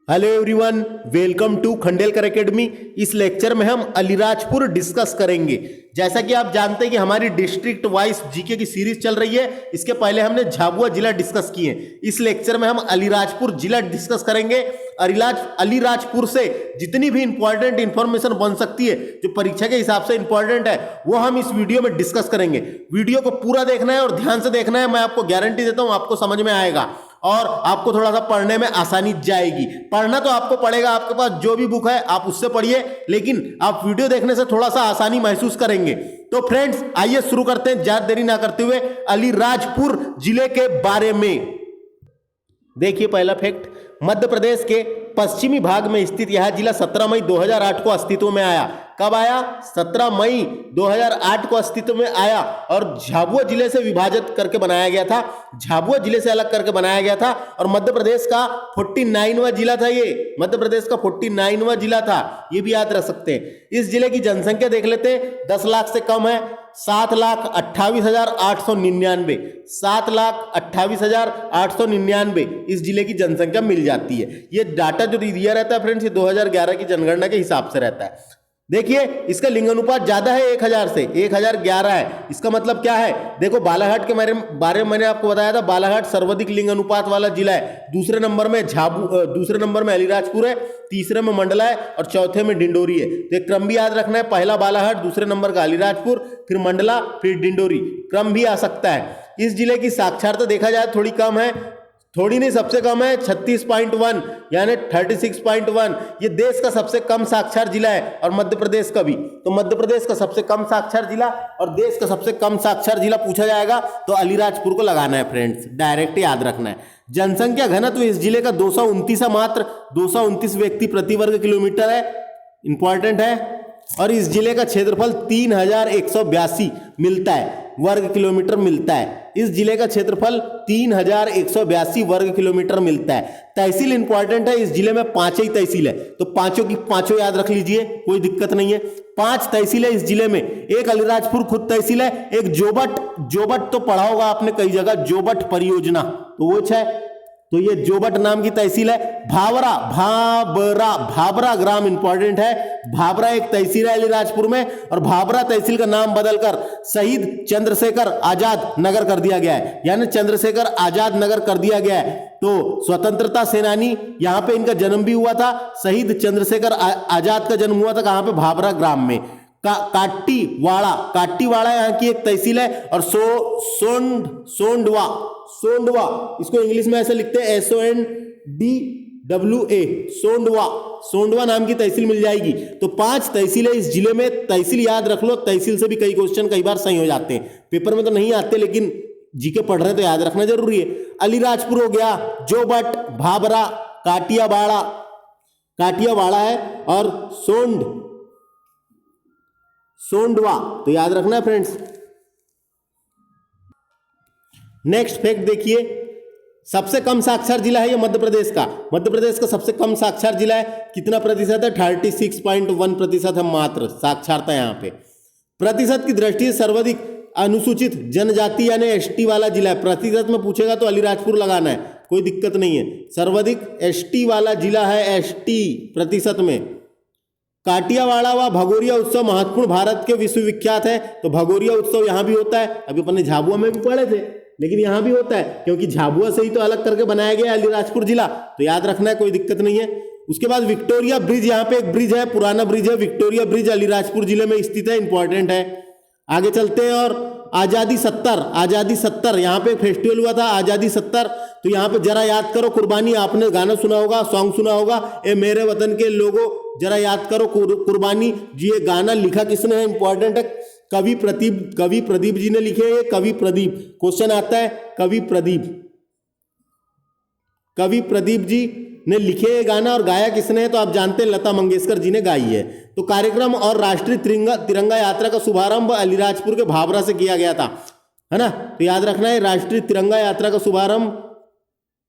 Hello everyone, welcome to Khandelkar academy. इस lecture में हम अलीराजपुर डिस्कस करेंगे। जैसा कि आप जानते हैं कि हमारी डिस्ट्रिक्ट वाइज जीके की सीरीज चल रही है। इसके पहले हमने झाबुआ जिला डिस्कस किए। इस लेक्चर में हम अलीराजपुर जिला डिस्कस करेंगे। अलीराजपुर से जितनी भी इंपॉर्टेंट इंफॉर्मेशन बन सकती है, जो परीक्षा के हिसाब से इंपॉर्टेंट है, वो हम इस वीडियो में डिस्कस करेंगे। वीडियो को पूरा देखना है और ध्यान से देखना है। मैं आपको गारंटी देता हूं आपको समझ में आएगा और आपको थोड़ा सा पढ़ने में आसानी जाएगी। पढ़ना तो आपको पड़ेगा, आपके पास जो भी बुक है आप उससे पढ़िए, लेकिन आप वीडियो देखने से थोड़ा सा आसानी महसूस करेंगे। तो फ्रेंड्स, आइए शुरू करते हैं ज्यादा देरी ना करते हुए अलीराजपुर जिले के बारे में। देखिए पहला फैक्ट, मध्य प्रदेश के पश्चिमी भाग में स्थित यह जिला 17 मई 2008 को अस्तित्व में आया। कब आया? 17 मई 2008 को अस्तित्व में आया और झाबुआ जिले से विभाजित करके बनाया गया था। झाबुआ जिले से अलग करके बनाया गया था और मध्य प्रदेश का 49वां जिला था। ये मध्य प्रदेश का 49वां जिला था, ये भी याद रख सकते हैं। इस जिले की जनसंख्या देख लेते हैं, 10 लाख से कम है, 7,28,899। 7,28,899 इस जिले की जनसंख्या मिल जाती है। ये डाटा जो दिया रहता है फ्रेंड्स, ये 2011 की जनगणना के हिसाब से रहता है। देखिए इसका लिंग अनुपात ज्यादा है 1000 से, 1011 है। इसका मतलब क्या है? देखो बालाघाट के बारे में मैंने आपको बताया था, बालाघाट सर्वाधिक लिंग अनुपात वाला जिला है। दूसरे नंबर में अलीराजपुर है, तीसरे में मंडला है और चौथे में डिंडोरी है। तो एक क्रम भी याद रखना है, पहला बालाघाट, दूसरे नंबर का अलीराजपुर, फिर मंडला, फिर डिंडोरी। क्रम भी आ सकता है। इस जिले की साक्षरता देखा जाए थोड़ी कम है, थोड़ी नहीं सबसे कम है, 36.1 यानी 36.1। ये देश का सबसे कम साक्षर जिला है और मध्य प्रदेश का भी। तो मध्य प्रदेश का सबसे कम साक्षर जिला और देश का सबसे कम साक्षर जिला पूछा जाएगा तो अलीराजपुर को लगाना है फ्रेंड्स, डायरेक्ट याद रखना है। जनसंख्या घनत्व इस जिले का 229 है, मात्र 229 व्यक्ति प्रति वर्ग किलोमीटर है, इंपॉर्टेंट है। और इस जिले का क्षेत्रफल 3182 मिलता है, वर्ग किलोमीटर मिलता है। इस जिले का क्षेत्रफल 3182 वर्ग किलोमीटर मिलता है। तहसील इंपॉर्टेंट है, इस जिले में 5 ही तहसील है, तो पांचों की पांचों याद रख लीजिए, कोई दिक्कत नहीं है। 5 तहसील है इस जिले में। एक अलीराजपुर खुद तहसील है, एक जोबट तो पढ़ा होगा आपने कई जगह, जोबट परियोजना, तो वो है। तो ये जोबट नाम की तहसील है। भाबरा ग्राम इंपॉर्टेंट है। भाबरा एक तहसील है अलीराजपुर में और भाबरा तहसील का नाम बदलकर शहीद चंद्रशेखर आजाद नगर कर दिया गया है, यानी चंद्रशेखर आजाद नगर कर दिया गया है। तो स्वतंत्रता सेनानी, यहां पे इनका जन्म भी हुआ था। शहीद चंद्रशेखर आजाद का जन्म हुआ था कहां पे? भाबरा ग्राम में। काटीवाड़ा यहाँ की एक तहसील है और सोंडवा, इसको इंग्लिश में ऐसे लिखते हैं SONDWA, सोंडवा नाम की तहसील मिल जाएगी। तो 5 तहसीलें इस जिले में। तहसील याद रख लो, तहसील से भी कई क्वेश्चन कई बार सही हो जाते हैं, पेपर में तो नहीं आते, लेकिन जीके पढ़ रहे हैं तो याद रखना जरूरी है। अलीराजपुर हो गया, जोबट, भाबरा, काटियावाड़ा है और सोंडवा, तो याद रखना है फ्रेंड्स। नेक्स्ट फैक्ट देखिए, सबसे कम साक्षर जिला है ये मध्य प्रदेश का। मध्य प्रदेश का सबसे कम साक्षर जिला है। कितना प्रतिशत है? 36.1% है मात्र साक्षरता यहाँ पे। प्रतिशत की दृष्टि से सर्वाधिक अनुसूचित जनजाति यानी ST वाला जिला है। प्रतिशत में पूछेगा तो अलीराजपुर लगाना है, कोई दिक्कत नहीं है। सर्वाधिक ST वाला जिला है, ST प्रतिशत में। काटियावाड़ा व भगोरिया उत्सव महत्वपूर्ण भारत के विश्वविख्यात है। तो भगोरिया उत्सव यहाँ भी होता है, अभी अपने झाबुआ में भी पढ़े थे, लेकिन यहाँ भी होता है क्योंकि झाबुआ से ही तो अलग करके बनाया गया अलीराजपुर जिला, तो याद रखना है, कोई दिक्कत नहीं है। उसके बाद विक्टोरिया ब्रिज, यहाँ पे एक ब्रिज है, पुराना ब्रिज है, विक्टोरिया ब्रिज अलीराजपुर जिले में स्थित है, इंपॉर्टेंट है। आगे चलते हैं और आजादी 70 यहाँ पे फेस्टिवल हुआ था, आजादी 70। तो यहाँ पे जरा याद करो कुर्बानी, आपने गाना सुना होगा, सॉन्ग सुना होगा, ए मेरे वतन के लोगों, जरा याद करो कुर्बानी जी। ये गाना लिखा किसने है? इंपॉर्टेंट है, कवि प्रदीप जी ने लिखे हैं। कवि प्रदीप, क्वेश्चन आता है, कवि प्रदीप जी ने लिखे ये गाना और गाया किसने है? तो आप जानते हैं लता मंगेशकर जी ने गाई है। तो कार्यक्रम और राष्ट्रीय तिरंगा यात्रा का शुभारंभ अलीराजपुर के भाबरा से किया गया था, है ना? तो याद रखना है, राष्ट्रीय तिरंगा यात्रा का शुभारंभ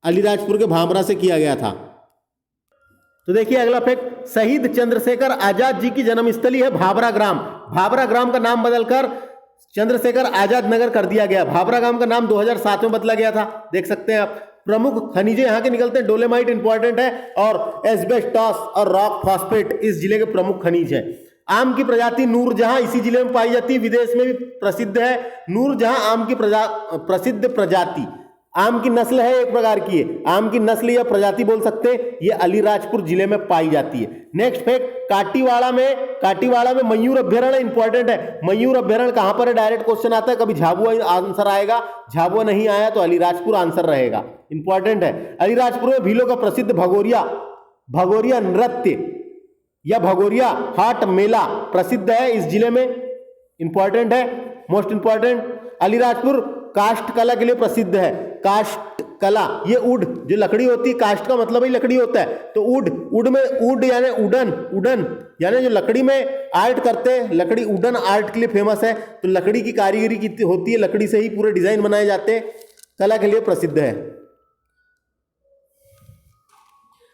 अलीराजपुर के भाबरा से किया गया था। तो देखिए अगला फैक्ट, शहीद चंद्रशेखर आजाद जी की जन्मस्थली है भाबरा ग्राम। भाबरा ग्राम का नाम बदलकर चंद्रशेखर आजाद नगर कर दिया गया। भाबरा ग्राम का नाम 2007 में बदला गया था, देख सकते हैं आप। प्रमुख खनिजे यहाँ के निकलते हैं, डोलेमाइट इंपॉर्टेंट है, और एस्बेस्टॉस और रॉक फॉस्फेट इस जिले के प्रमुख खनिज है। आम की प्रजाति नूरजहां इसी जिले में पाई जाती है, विदेश में भी प्रसिद्ध है। नूरजहां आम की प्रसिद्ध प्रजाति, आम की नस्ल है, एक प्रकार की है, आम की नस्ल या प्रजाति बोल सकते हैं, ये अलीराजपुर जिले में पाई जाती है। नेक्स्ट फैक्ट, काटीवाड़ा में मयूर अभ्यारण्य इंपॉर्टेंट है। मयूर अभ्यारण्य कहां पर है, डायरेक्ट क्वेश्चन आता है, कभी झाबुआ आंसर आएगा, झाबुआ नहीं आया तो अलीराजपुर आंसर रहेगा, इंपॉर्टेंट है। अलीराजपुर में भीलों का प्रसिद्ध भगोरिया नृत्य या भगोरिया हाट मेला प्रसिद्ध है इस जिले में, इंपॉर्टेंट है, मोस्ट इंपॉर्टेंट। अलीराजपुर काष्ठ कला के लिए प्रसिद्ध है। काष्ठ कला, ये उड जो लकड़ी होती है, काष्ठ का मतलब ही लकड़ी होता है, तो उड में उड यानी उडन यानी जो लकड़ी में आर्ट करते हैं, लकड़ी उडन आर्ट के लिए फेमस है। तो लकड़ी की कारीगरी की होती है, लकड़ी से ही पूरे डिजाइन बनाए जाते हैं, कला के लिए प्रसिद्ध है।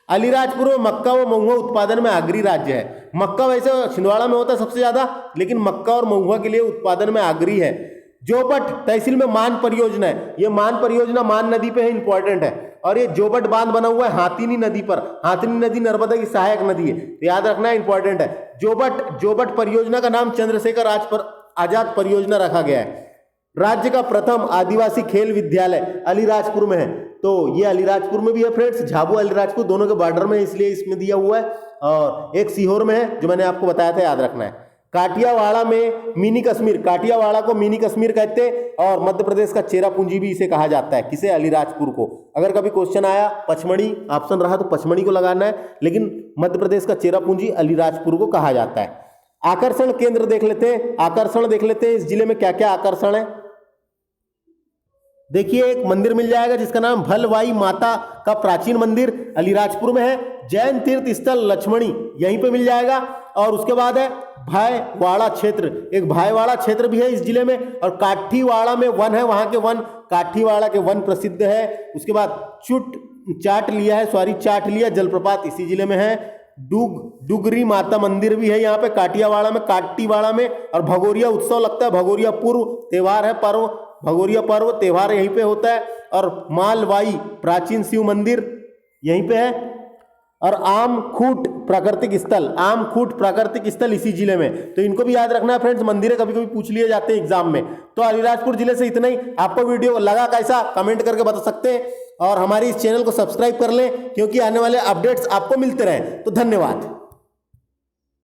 अलीराजपुर में मक्का व महुआ उत्पादन में अग्रणी राज्य है। मक्का वैसे छिंदवाड़ा में होता है सबसे ज्यादा, लेकिन मक्का और महुआ के लिए उत्पादन में अग्रणी है। जोबट तहसील में मान परियोजना है, ये मान परियोजना मान नदी पे है, इंपॉर्टेंट है। और ये जोबट बांध बना हुआ है हाथीनी नदी पर, हाथीनी नदी नर्मदा की सहायक नदी है, तो याद रखना है, इंपॉर्टेंट है। जोबट परियोजना का नाम चंद्रशेखर आजाद परियोजना रखा गया है। राज्य का प्रथम आदिवासी खेल विद्यालय अलीराजपुर में है, तो ये अलीराजपुर में भी है फ्रेंड्स, झाबुआ अलीराजपुर दोनों के बॉर्डर में, इसलिए इसमें दिया हुआ है। और एक सीहोर में है, जो मैंने आपको बताया था, याद रखना है। काठियावाड़ा में मिनी कश्मीर, काठियावाड़ा को मिनी कश्मीर कहते हैं, और मध्य प्रदेश का चेरापूंजी भी इसे कहा जाता है। किसे, अलीराजपुर को। अगर कभी क्वेश्चन आया पचमढ़ी ऑप्शन रहा तो पचमढ़ी को लगाना है, लेकिन मध्य प्रदेश का चेरापूंजी अलीराजपुर को कहा जाता है। आकर्षण केंद्र देख लेते हैं, इस जिले में क्या क्या आकर्षण है। देखिए, एक मंदिर मिल जाएगा जिसका नाम भलवाई माता का प्राचीन मंदिर अलीराजपुर में है। जैन तीर्थ स्थल लक्ष्मणी यहीं पे मिल जाएगा। और उसके बाद है भाईवाड़ा क्षेत्र, एक भाईवाड़ा क्षेत्र भी है इस जिले में। और काठीवाड़ा में वन है, वहां के वन, काठीवाड़ा के वन प्रसिद्ध है। उसके बाद चाट लिया जलप्रपात इसी जिले में है। डुगरी माता मंदिर भी है यहाँ पे काटीवाड़ा में। और भगोरिया उत्सव लगता है, भगोरिया पर्व त्योहार यहीं पे होता है। और मालवाई प्राचीन शिव मंदिर यहीं पे है। और आमखूट प्राकृतिक स्थल इसी जिले में। तो इनको भी याद रखना है फ्रेंड्स, मंदिरें कभी कभी पूछ लिए जाते हैं एग्जाम में। तो अलीराजपुर जिले से इतना ही। आपको वीडियो लगा कैसा, कमेंट करके बता सकते हैं। और हमारी इस चैनल को सब्सक्राइब कर लें, क्योंकि आने वाले अपडेट्स आपको मिलते रहे। तो धन्यवाद।